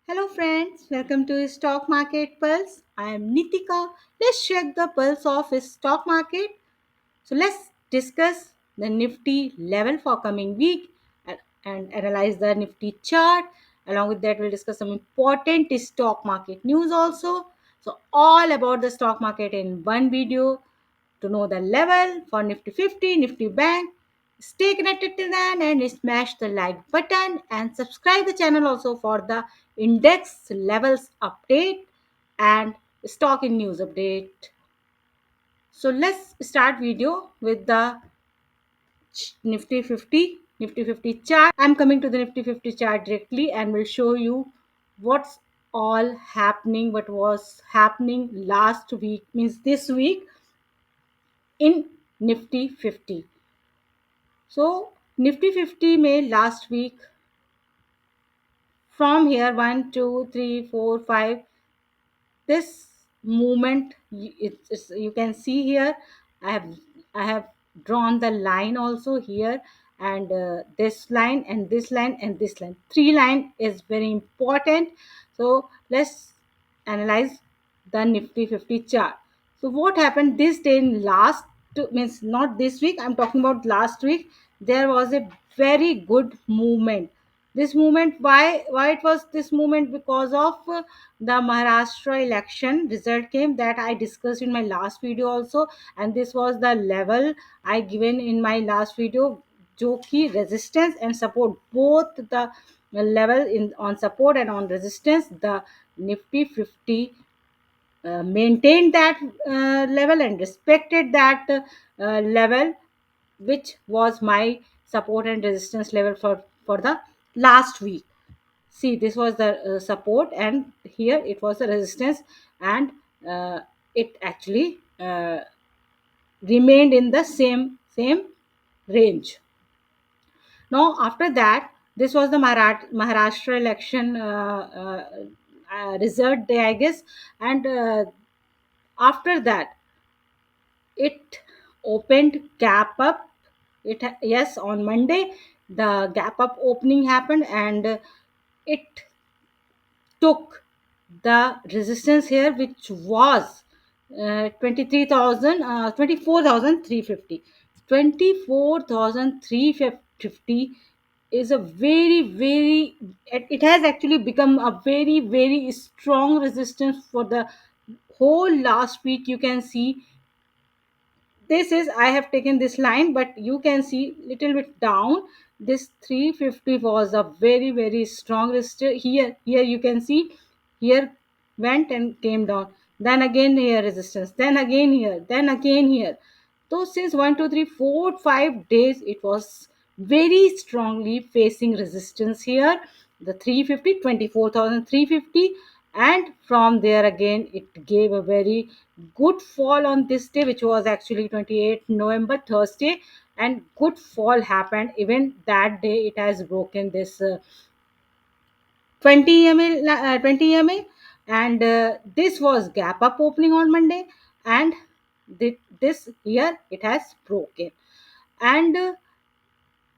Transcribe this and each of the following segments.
Hello friends, welcome to Stock Market Pulse. I am Nitika. Let's check the pulse of stock market. So let's discuss the Nifty level for coming week and analyze the Nifty chart. Along with that, we'll discuss some important stock market news also. So all about the stock market in one video. To know the level for Nifty 50, Nifty Bank, stay connected till then and smash the like button and subscribe the channel also for the index levels update and stock in news update. So let's start video with the Nifty 50 chart. I'm coming to the Nifty 50 chart directly and will show you what's all happening, what was happening last week, means this week in Nifty 50. So Nifty 50 made last week from here 1, 2, 3, 4, 5. This movement you can see here. I have I have drawn the line also here, and this line and this line and this line. Three line is very important. So let's analyze the Nifty 50 chart. So what happened this day in last, means not this week, I'm talking about last week. There was a very good movement. This movement, why it was this movement? Because of the Maharashtra election result came, that I discussed in my last video also, and this was the level I given in my last video, जो कि resistance and support, both the level in on support and on resistance, the Nifty 50 maintained that level and respected that level, which was my support and resistance level for the last week. See, this was the support and here it was the resistance, and it actually remained in the same range. Now after that, this was the Maharashtra election result day, I guess. And after that, it opened gap up. Yes, on Monday the gap up opening happened, and it took the resistance here, which was 23,000 24,350. 24,350 is a very it has actually become a very strong resistance for the whole last week. You can see, this is, I have taken this line, but you can see little bit down. This 350 was a very strong resistor. Here you can see, here went and came down, then again here resistance, then again here, then again here. So since 1, 2, 3, 4, 5 days it was very strongly facing resistance here, the 350, 24,350. And from there again it gave a very good fall on this day, which was actually 28 November, Thursday. And good fall happened. Even that day it has broken this 20 EMA, 20 EMA. And this was gap up opening on Monday, and this here it has broken. And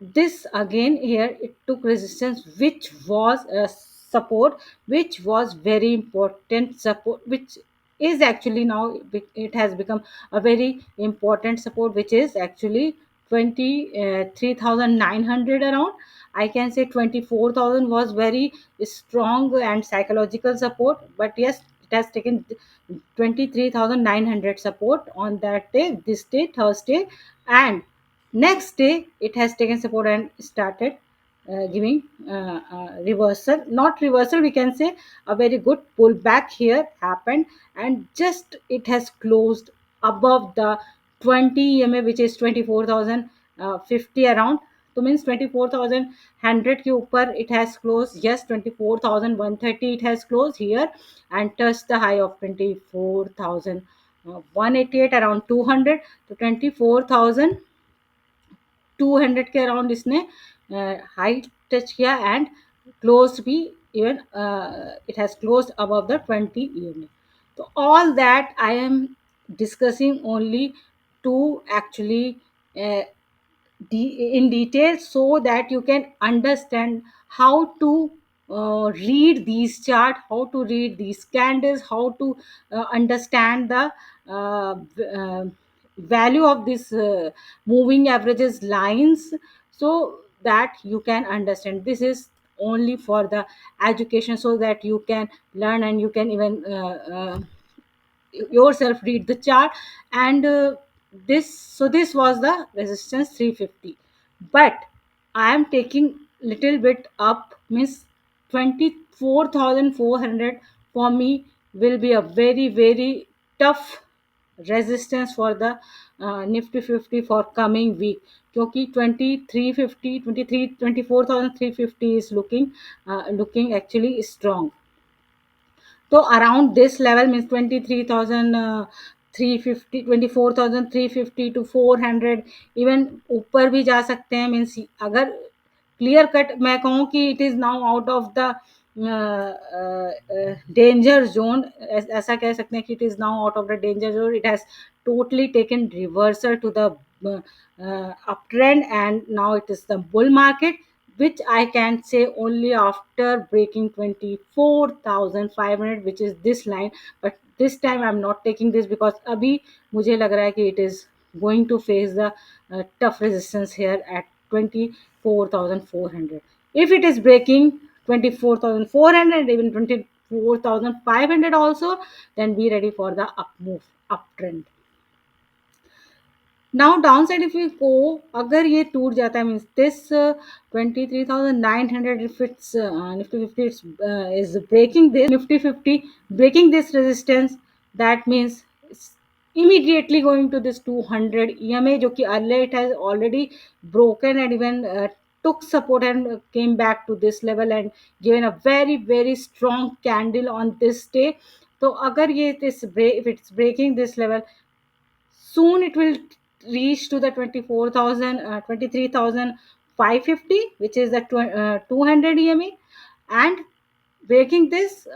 this again here it took resistance, which was a support, which was very important support, which is actually now it has become a very important support, which is actually 23,900 around. I can say 24,000 was very strong and psychological support, but yes, it has taken 23,900 support on that day, this day, Thursday. And next day it has taken support and started giving reversal, not reversal, we can say a very good pullback here happened. And just it has closed above the 20 EMA, which is 24,050 around. So means 24,100 के ऊपर it has closed. Yes, 24,130 it has closed here, and touched the high of 24,188 around 200 to 24,000 200 के around इसने high touch किया, and close भी even it has closed above the 20 EMA. So all that I am discussing only to actually uh, in detail, so that you can understand how to read these chart, how to read these candles, how to understand the value of this moving averages lines, so that you can understand. This is only for the education, so that you can learn and you can even yourself read the chart. And this was the resistance 350. But I am taking little bit up, means 24,400 for me will be a very very tough resistance for the nifty 50 for coming week, क्योंकि 2350 23 24,350 is looking actually strong. So around this level means 23,350 24,350 to 400, even ऊपर भी जा सकते हैं. Means अगर clear cut मैं कहूँ कि it is now out of the danger zone, ऐसा कह सकते हैं कि it is now out of the danger zone. It has totally taken reversal to the uptrend, and now it is the bull market, which I can say only after breaking 24,500, which is this line. But this time I'm not taking this, because अभी मुझे लग रहा है कि it is going to face the tough resistance here at 24,400. If it is breaking 24,400, even 24,500 also, then be ready for the up move, uptrend. Now down side if you go, अगर ये टूट जाता है means this 23,900, if it's Nifty 50 it's is breaking this Nifty 50 breaking this resistance, that means it's immediately going to this 200 EMA, जो कि earlier it has already broken and even took support and came back to this level and given a very very strong candle on this day. तो अगर ये if it's breaking this level, soon it will reach to the 24,000 23,550, which is the 200 EMA. And breaking this,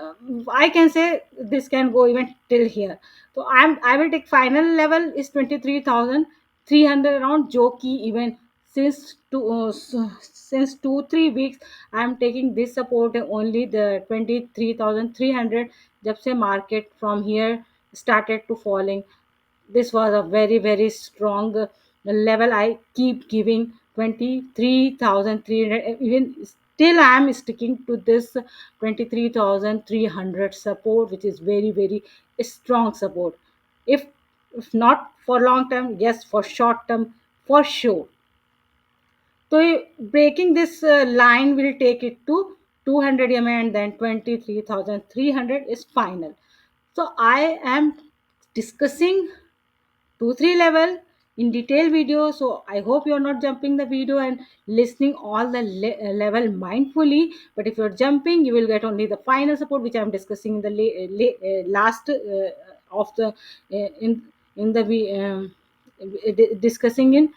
I can say this can go even till here. So I will take final level is 23,300 around, जो कि even since 2-3 weeks I am taking this support only, the 23,300. जब से market from here started to falling, this was a very very strong level. I keep giving 23,300, even still I am sticking to this 23,300 support, which is very very strong support. If not for long term, yes, for short term for sure. So breaking this line will take it to 200 EMA, and then 23,300 is final. So I am discussing 2-3 level in detail video, so I hope you're not jumping the video and listening all the level mindfully. But if you're jumping, you will get only the final support, which I'm discussing in the last of the in the discussing in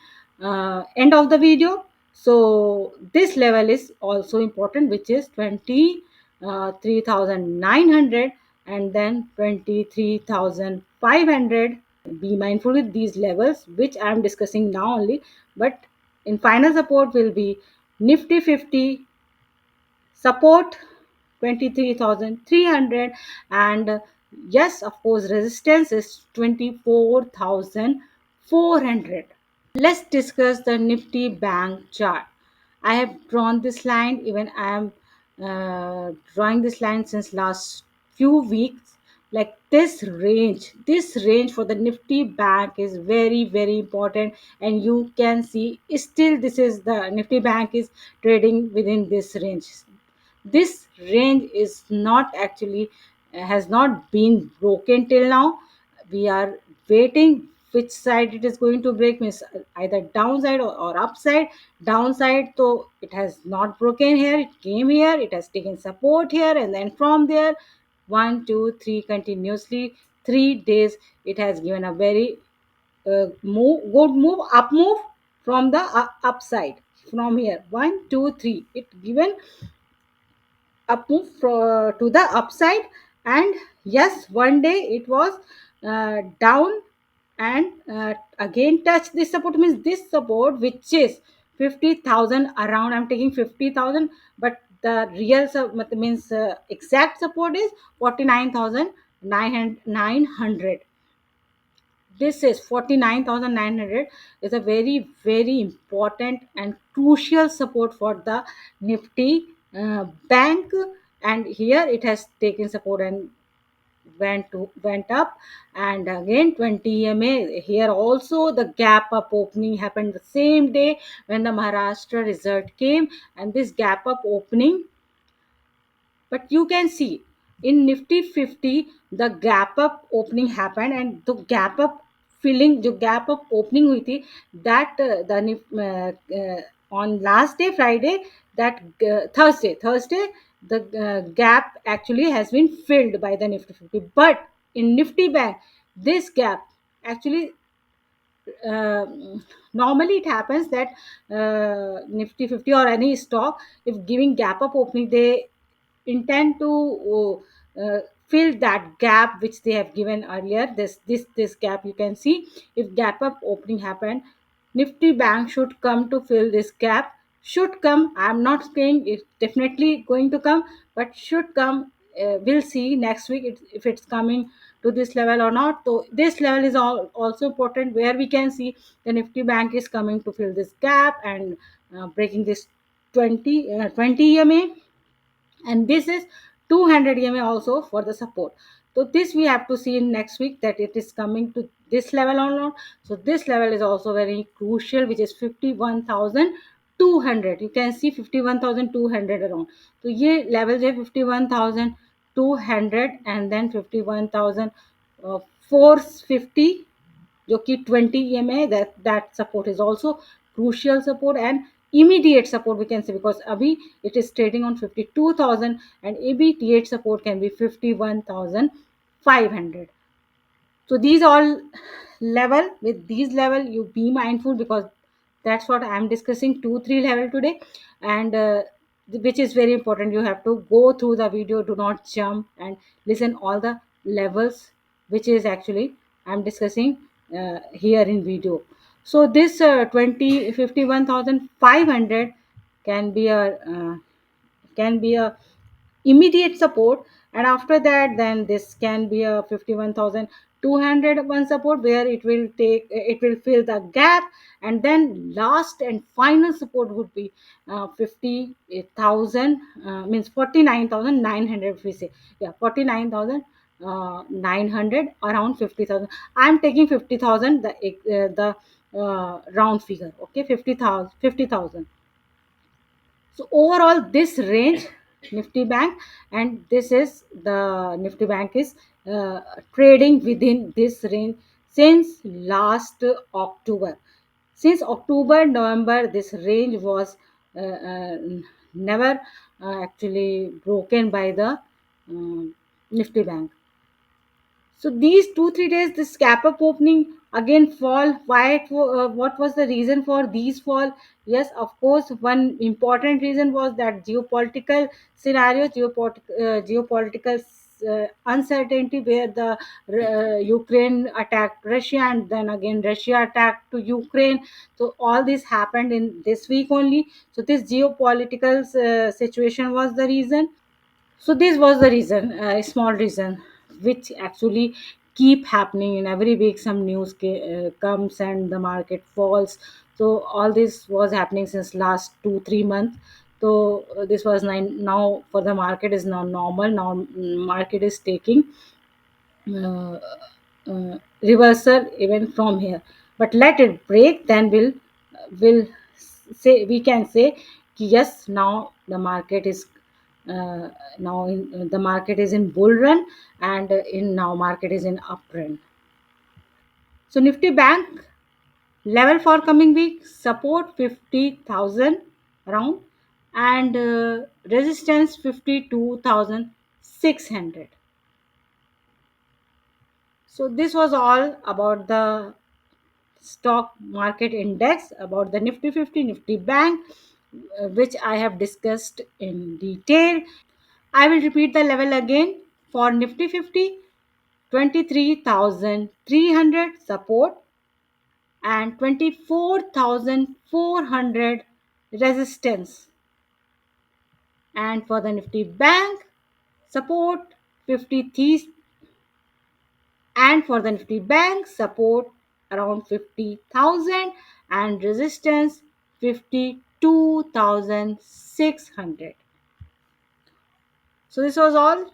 end of the video. So this level is also important, which is 23,900 and then 23,500. Be mindful with these levels, which I am discussing now only. But in final support will be nifty 50 support 23,300, and yes, of course, resistance is 24,400. Let's discuss the Nifty Bank chart. I have drawn this line, even I am drawing this line since last few weeks. Like this range for the Nifty Bank is very very important, and you can see still this is the Nifty Bank is trading within this range. This range is not actually has not been broken till now. We are waiting which side it is going to break, means either downside or upside. Downside, so it has not broken here, it came here, it has taken support here, and then from there 1 2 3 continuously 3 days it has given a very good move, up move from the upside. From here 1 2 3 it given up move to the upside. And yes, one day it was down, and again touch this support, means this support which is 50,000 around. I'm taking 50,000, but the real means exact support is 49,900. This is 49,900 is a very very important and crucial support for the Nifty bank, and here it has taken support and went up. And again 20 EMA, here also the gap up opening happened the same day when the Maharashtra result came, and this gap up opening, but you can see in Nifty 50 the gap up opening happened, and the gap up filling जो gap up opening हुई थी, that on last day Friday, that Thursday the gap actually has been filled by the Nifty 50. But in Nifty bank, this gap actually, uh, normally it happens that Nifty 50 or any stock, if giving gap up opening, they intend to fill that gap which they have given earlier. This gap you can see, if gap up opening happened, Nifty bank should come to fill this gap. Should come, I'm not saying it's definitely going to come, but should come. We'll see next week if it's coming to this level or not. So this level is also important, where we can see the Nifty bank is coming to fill this gap and breaking this 20 EMA, and this is 200 EMA also for the support. So this we have to see in next week that it is coming to this level or not. So this level is also very crucial, which is 51,200. You can see 51,200 around. So ये level है 51,200 and then 51,450, जो कि 20 EMA है, that support is also crucial support and immediate support we can say, because abhi it is trading on 52,000 and immediate support can be 51,500. So these all level, with these level you be mindful, because that's what I'm discussing, 2 3 level today. And which is very important, you have to go through the video, do not jump, and listen all the levels which is actually I'm discussing here in video. So this 20 51,500 can be a can be a immediate support, and after that then this can be a 51,200 one support, where it will fill the gap, and then last and final support would be 50,000, means 49,900 if we say, yeah, 49,900 around 50,000. I'm taking 50,000, the round figure, okay, 50,000. So overall, this range, Nifty Bank, and this is the Nifty Bank is trading within this range since last October. Since October, November, this range was never actually broken by the Nifty Bank. So these 2 3 days, this gap up opening again fall. Why? What was the reason for these fall? Yes, of course, one important reason was that geopolitical scenario, geopolitical uncertainty, where the Ukraine attacked Russia, and then again Russia attacked to Ukraine. So all this happened in this week only. So this geopolitical situation was the reason. So this was the reason, a small reason, which actually keep happening in every week. Some news comes and the market falls. So all this was happening since last 2 3 months. So this was now for the market is now normal. Now market is taking uh, reversal even from here, but let it break, then will say, we can say कि yes, now the market is the market is in bull run, and in now market is in up run. So Nifty bank level for coming week, support 50,000 around, and resistance 52,600. So this was all about the stock market index, about the Nifty 50, Nifty bank, which I have discussed in detail. I will repeat the level again. For Nifty 50, 23,300 support and 24,400 resistance. And for the Nifty Bank, support 53, and for the Nifty Bank, support around 50,000 and resistance 52,600. So this was all.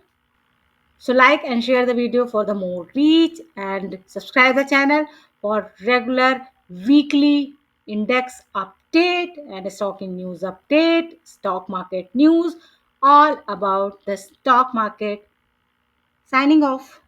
So like and share the video for the more reach, and subscribe the channel for regular weekly index update and stocking news update, stock market news, all about the stock market. Signing off.